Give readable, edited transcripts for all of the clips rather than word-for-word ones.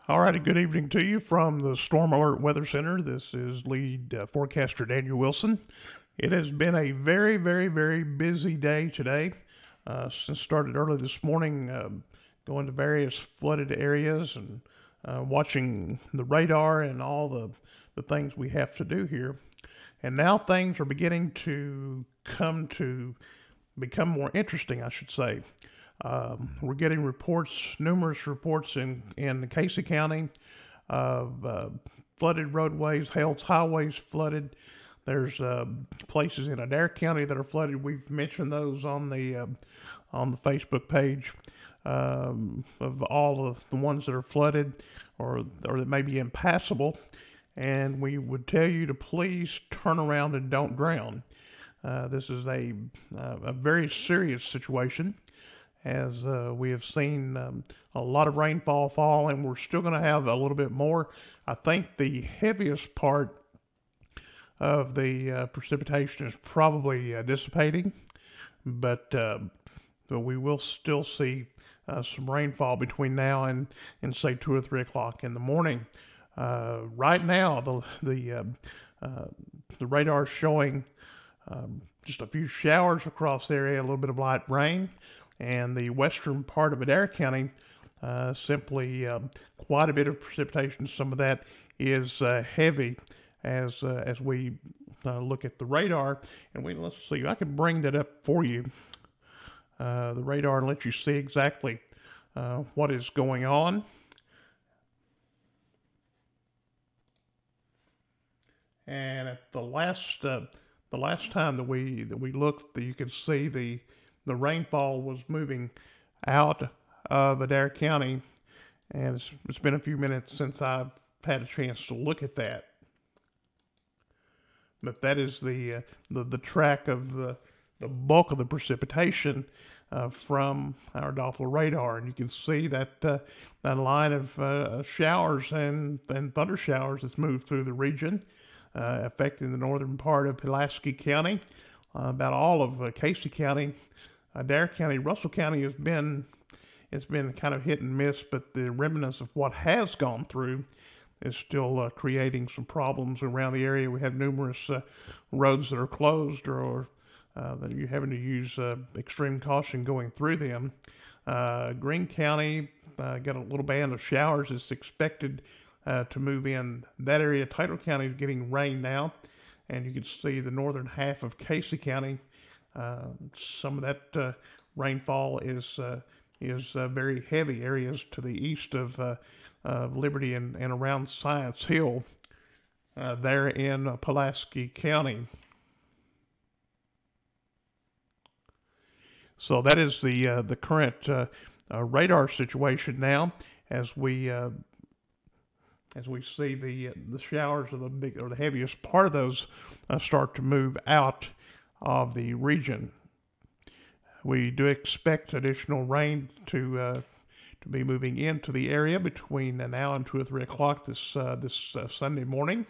All right, good evening to you from the Storm Alert Weather Center. This is lead forecaster Daniel Wilson. It has been a very, very, very busy day today. Since started early this morning, going to various flooded areas and watching the radar and all the things we have to do here. And now things are beginning to become more interesting, I should say. We're getting numerous reports in Casey County of flooded roadways, Hales highways flooded. There's places in Adair County that are flooded. We've mentioned those on the Facebook page of all of the ones that are flooded or that may be impassable. And we would tell you to please turn around and don't drown. This is a very serious situation, as we have seen a lot of rainfall fall, and we're still going to have a little bit more. I think the heaviest part of the precipitation is probably dissipating, but we will still see some rainfall between now and say 2 or 3 o'clock in the morning. Right now, the radar is showing just a few showers across the area, a little bit of light rain. And the western part of Adair County, simply quite a bit of precipitation. Some of that is heavy as we look at the radar. And let's see, I can bring that up for you, the radar, and let you see exactly what is going on. And at the last time that we looked, you could see the rainfall was moving out of Adair County, and it's been a few minutes since I've had a chance to look at that. But that is the track of the bulk of the precipitation from our Doppler radar, and you can see that line of showers and thunder showers that's moved through the region, affecting the northern part of Pulaski County, about all of Casey County. Adair County, Russell County it's been kind of hit and miss, but the remnants of what has gone through is still creating some problems around the area. We have numerous roads that are closed or that you're having to use extreme caution going through them. Greene County got a little band of showers. It's expected to move in that area. Taylor County is getting rain now, and you can see the northern half of Casey County. Some of that rainfall is very heavy. Areas to the east of Liberty and around Science Hill, there in Pulaski County. So that is the current radar situation now, as we see the showers of the heaviest part of those start to move out of the region. We do expect additional rain to be moving into the area between now and 2 or 3 o'clock this Sunday morning.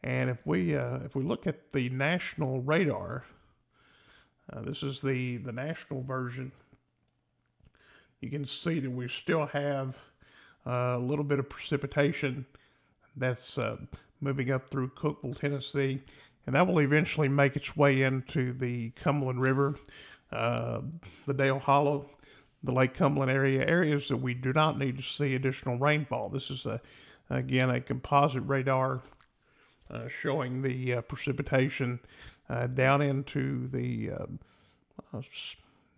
And if we look at the national radar, this is the national version. You can see that we still have a little bit of precipitation that's moving up through Cookeville, Tennessee, and that will eventually make its way into the Cumberland River, the Dale Hollow, the Lake Cumberland areas that we do not need to see additional rainfall. This is, again, a composite radar showing the precipitation down into the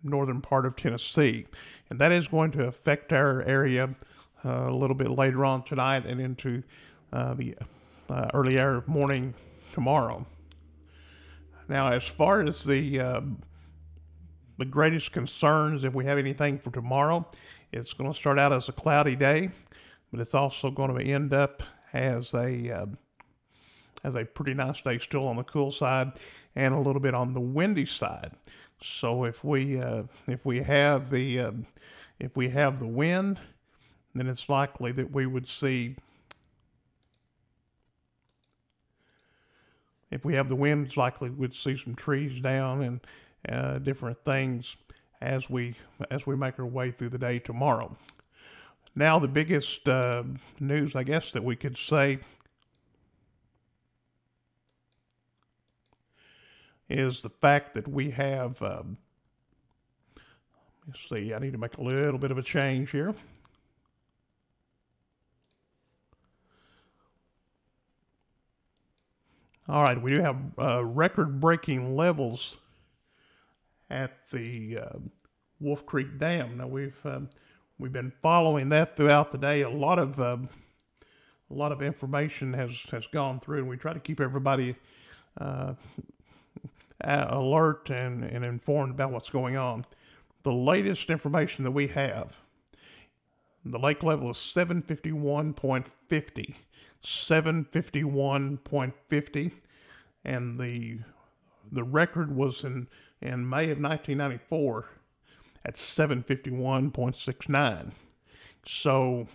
northern part of Tennessee. And that is going to affect our area a little bit later on tonight and into the early hour of morning tomorrow. Now, as far as the greatest concerns, if we have anything for tomorrow, it's going to start out as a cloudy day, but it's also going to end up as a pretty nice day, still on the cool side and a little bit on the windy side. So if we have the wind, then it's likely that we would see. If we have the wind, it's likely we'd see some trees down and different things as we make our way through the day tomorrow. Now the biggest news, I guess, that we could say is the fact that we have, let's see, I need to make a little bit of a change here. All right, we do have record-breaking levels at the Wolf Creek Dam. Now we've been following that throughout the day. A lot of information has gone through, and we try to keep everybody alert and informed about what's going on. The latest information that we have, the lake level is 751.50. 751.50, and the record was in May of 1994 at 751.69. So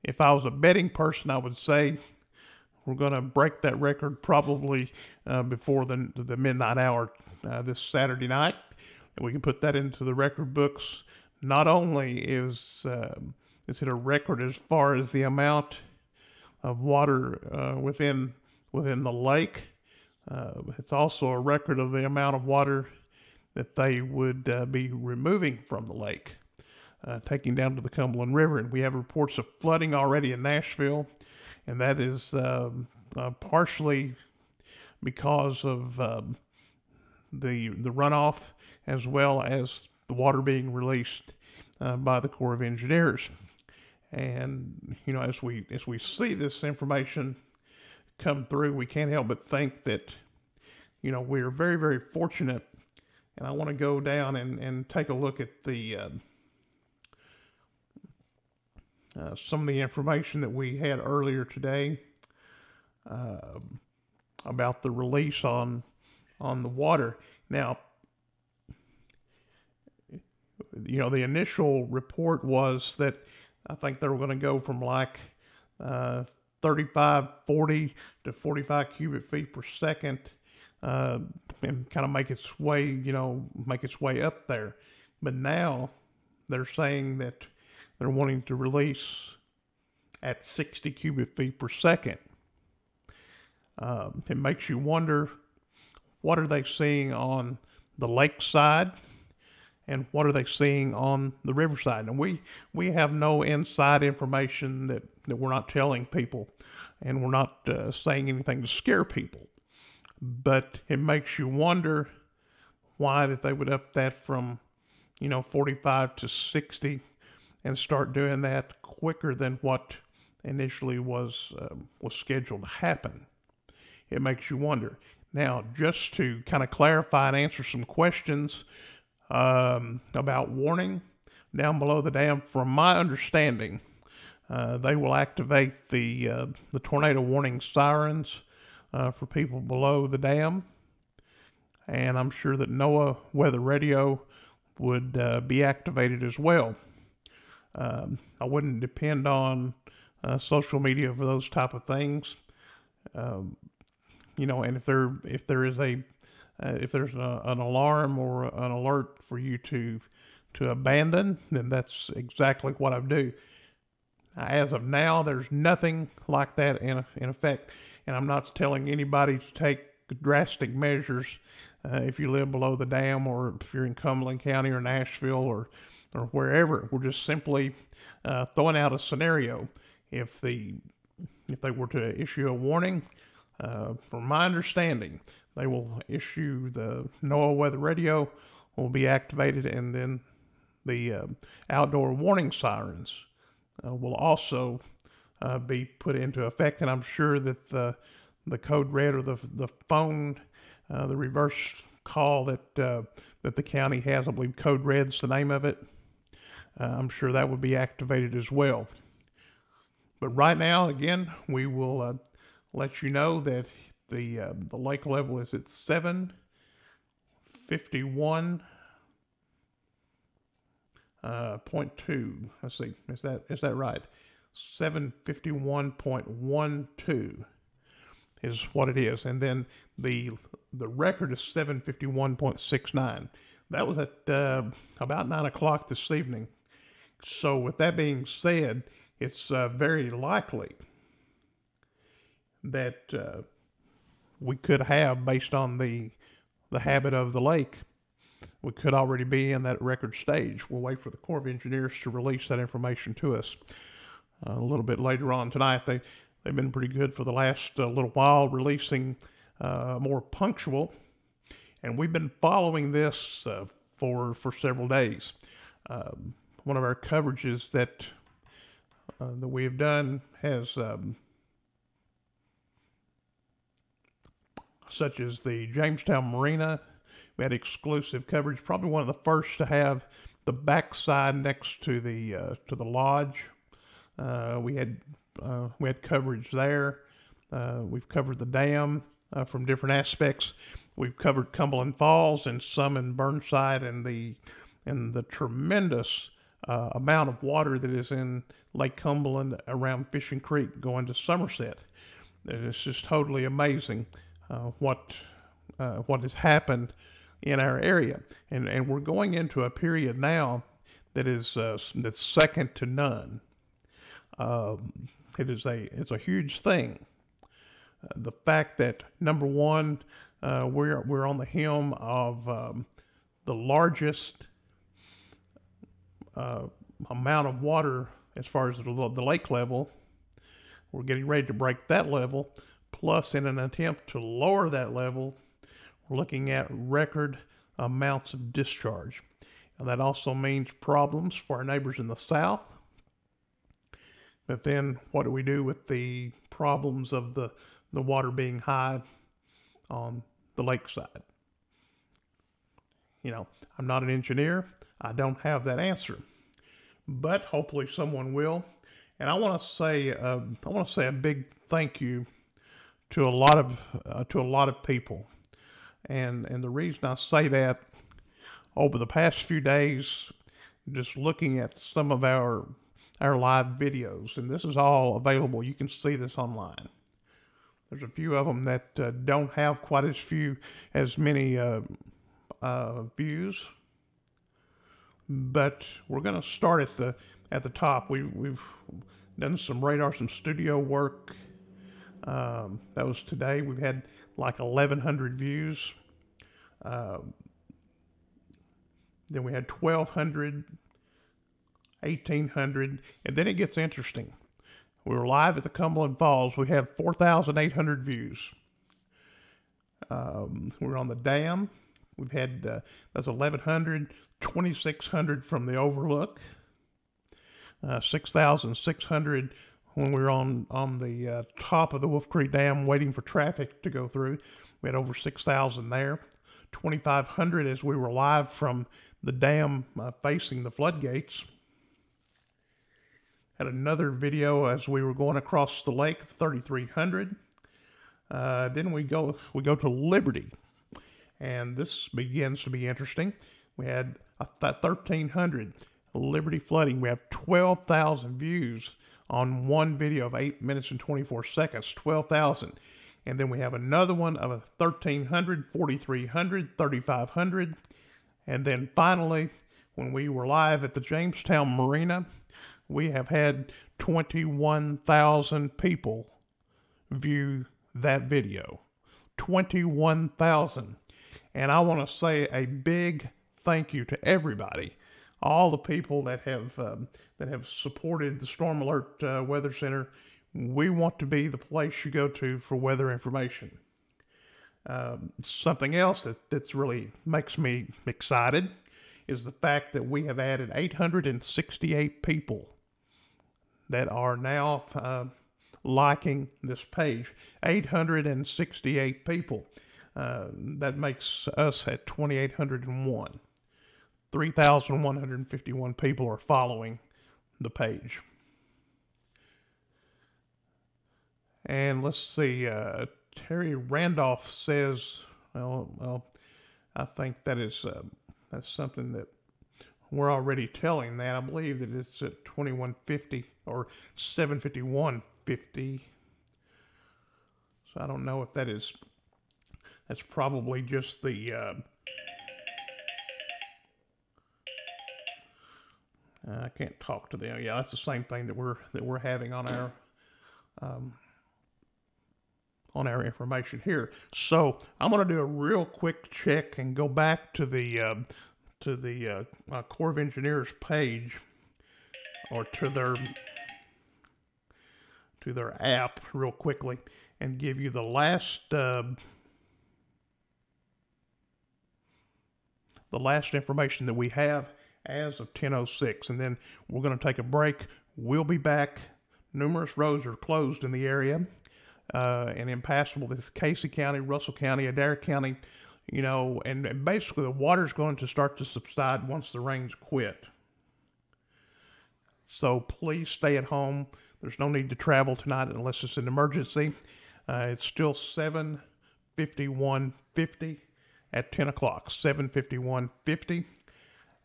if I was a betting person, I would say we're going to break that record probably before the midnight hour this Saturday night. And we can put that into the record books. Not only is it a record as far as the amount of water within the lake, it's also a record of the amount of water that they would be removing from the lake, taking down to the Cumberland River. And we have reports of flooding already in Nashville, and that is partially because of the runoff, as well as the water being released by the Corps of Engineers. And as we see this information come through, we can't help but think that we're very, very fortunate. And I want to go down and take a look at the some of the information that we had earlier today about the release on the water. Now, the initial report was that I think they were going to go from like 35, 40 to 45 cubic feet per second, and kind of make its way up there. But now they're saying that they're wanting to release at 60 cubic feet per second. It makes you wonder, what are they seeing on the lake side? And what are they seeing on the riverside? And we have no inside information that we're not telling people, and we're not saying anything to scare people. But it makes you wonder why that they would up that from 45 to 60 and start doing that quicker than what initially was scheduled to happen. It makes you wonder. Now, just to kind of clarify and answer some questions about warning down below the dam, from my understanding, they will activate the tornado warning sirens for people below the dam, and I'm sure that NOAA weather radio would be activated as well. I wouldn't depend on social media for those type of things, and if there's an alarm or an alert for you to abandon, then that's exactly what I do. As of now, there's nothing like that in effect, and I'm not telling anybody to take drastic measures if you live below the dam, or if you're in Cumberland County or Nashville or wherever. We're just simply throwing out a scenario. If they were to issue a warning, from my understanding, they will issue the NOAA weather radio will be activated, and then the outdoor warning sirens will also be put into effect. And I'm sure that the code red, or the phone, the reverse call that the county has, I believe code red's the name of it, I'm sure that would be activated as well. But right now, again, we will let you know that the lake level is at 751.2. Let's see, is that right? 751.12 is what it is, and then the record is 751.69. That was at about 9 o'clock this evening, So with that being said, it's very likely that we could have, based on the habit of the lake, we could already be in that record stage. We'll wait for the Corps of Engineers to release that information to us a little bit later on tonight. They've been pretty good for the last little while, releasing more punctual, and we've been following this for several days. One of our coverages that we have done has such as the Jamestown Marina. We had exclusive coverage, probably one of the first to have the backside next to the lodge. We had coverage there. We've covered the dam from different aspects. We've covered Cumberland Falls and some in Burnside, and the tremendous amount of water that is in Lake Cumberland around Fishing Creek going to Somerset. It's just totally amazing what has happened in our area, and we're going into a period now that is that's second to none. It's a huge thing. The fact that, number one, we're on the hem of the largest amount of water as far as the lake level. We're getting ready to break that level. Plus, in an attempt to lower that level, we're looking at record amounts of discharge. And that also means problems for our neighbors in the south. But then what do we do with the problems of the water being high on the lakeside? You know, I'm not an engineer. I don't have that answer. But hopefully someone will. And I want to say a big thank you to a lot of people. And the reason I say that, over the past few days, just looking at some of our live videos, and this is all available. You can see this online. There's a few of them that don't have quite as many views, but we're going to start at the top. We've done some studio work. That was today. We've had like 1,100 views. Then we had 1,200, 1,800, and then it gets interesting. We were live at the Cumberland Falls. We have 4,800 views. We're on the dam. We've had, that's 1,100, 2,600 from the overlook, 6,600 when we were on the top of the Wolf Creek Dam waiting for traffic to go through. We had over 6,000 there. 2,500 as we were live from the dam facing the floodgates. Had another video as we were going across the lake, 3,300. Then we go to Liberty, and this begins to be interesting. We had 1,300 Liberty flooding. We have 12,000 views on one video of 8 minutes and 24 seconds. 12,000. And then we have another one of 1,300, 4,300, 3,500. And then finally, when we were live at the Jamestown Marina, we have had 21,000 people view that video. 21,000. And I want to say a big thank you to everybody, all the people that have supported the Storm Alert Weather Center. We want to be the place you go to for weather information. Something else that's really makes me excited is the fact that we have added 868 people that are now liking this page. 868 people. That makes us at 2,801. 3,151 people are following the page. And let's see, Terry Randolph says, well, I think that's something that we're already telling that. I believe that it's at 2150 or 751.50. So I don't know if that's probably just the, I can't talk to them. Yeah, that's the same thing that we're having on our information here. So I'm going to do a real quick check and go back to the Corps of Engineers page, or to their app real quickly, and give you the last information that we have as of 10:06, and then we're going to take a break. We'll be back. Numerous roads are closed in the area and impassable. This is Casey County, Russell County, Adair County, and basically the water's going to start to subside once the rains quit. So please stay at home. There's no need to travel tonight unless it's an emergency. It's still 7:51:50 at 10 o'clock, 7:51:50.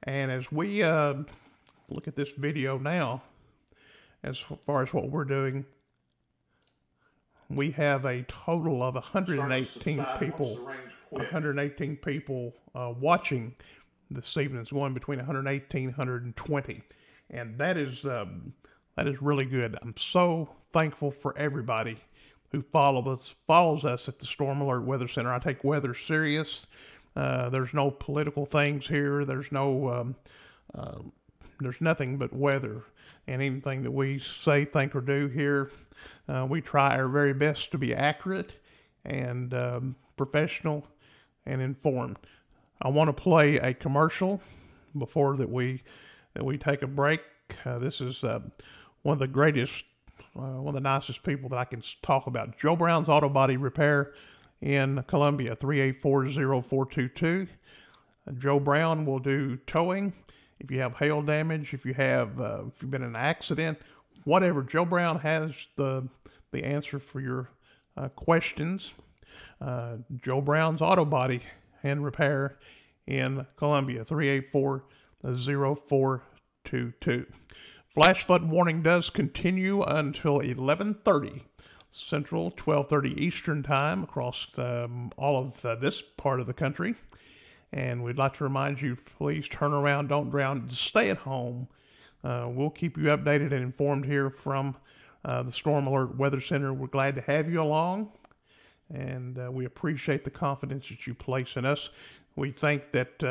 And as we look at this video now, as far as what we're doing, we have a total of 118 people watching this evening. It's going between 118 and 120, and that is really good. I'm so thankful for everybody who follows us at the Storm Alert Weather Center. I take weather serious. There's no political things here. There's nothing but weather, and anything that we say, think, or do here, we try our very best to be accurate and professional and informed. I want to play a commercial before that we take a break. This is one of the greatest, one of the nicest people that I can talk about. Joe Brown's Auto Body Repair in Columbia, 384-0422. Joe Brown will do towing. If you have hail damage, if you've been in an accident, whatever, Joe Brown has the answer for your questions. Joe Brown's Auto Body and Repair in Columbia, 384-0422. Flash flood warning does continue until 11:30 Central, 12:30 Eastern Time across all of this part of the country. And we'd like to remind you, please turn around, don't drown, stay at home. We'll keep you updated and informed here from the Storm Alert Weather Center. We're glad to have you along, and we appreciate the confidence that you place in us. We think that,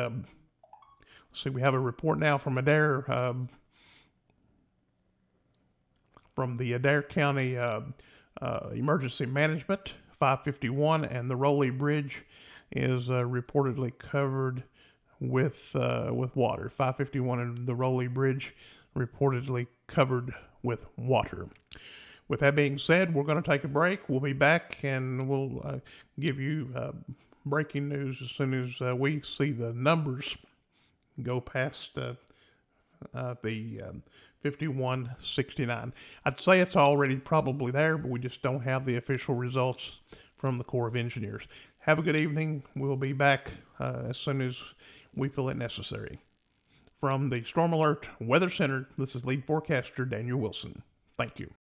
we have a report now from Adair, from the Adair County Emergency Management, 551, and the Rowley Bridge is reportedly covered with water. 551 and the Rowley Bridge reportedly covered with water. With that being said, we're going to take a break. We'll be back, and we'll give you breaking news as soon as we see the numbers go past the 5169. I'd say it's already probably there, but we just don't have the official results from the Corps of Engineers. Have a good evening. We'll be back as soon as we feel it necessary. From the Storm Alert Weather Center, this is lead forecaster Daniel Wilson. Thank you.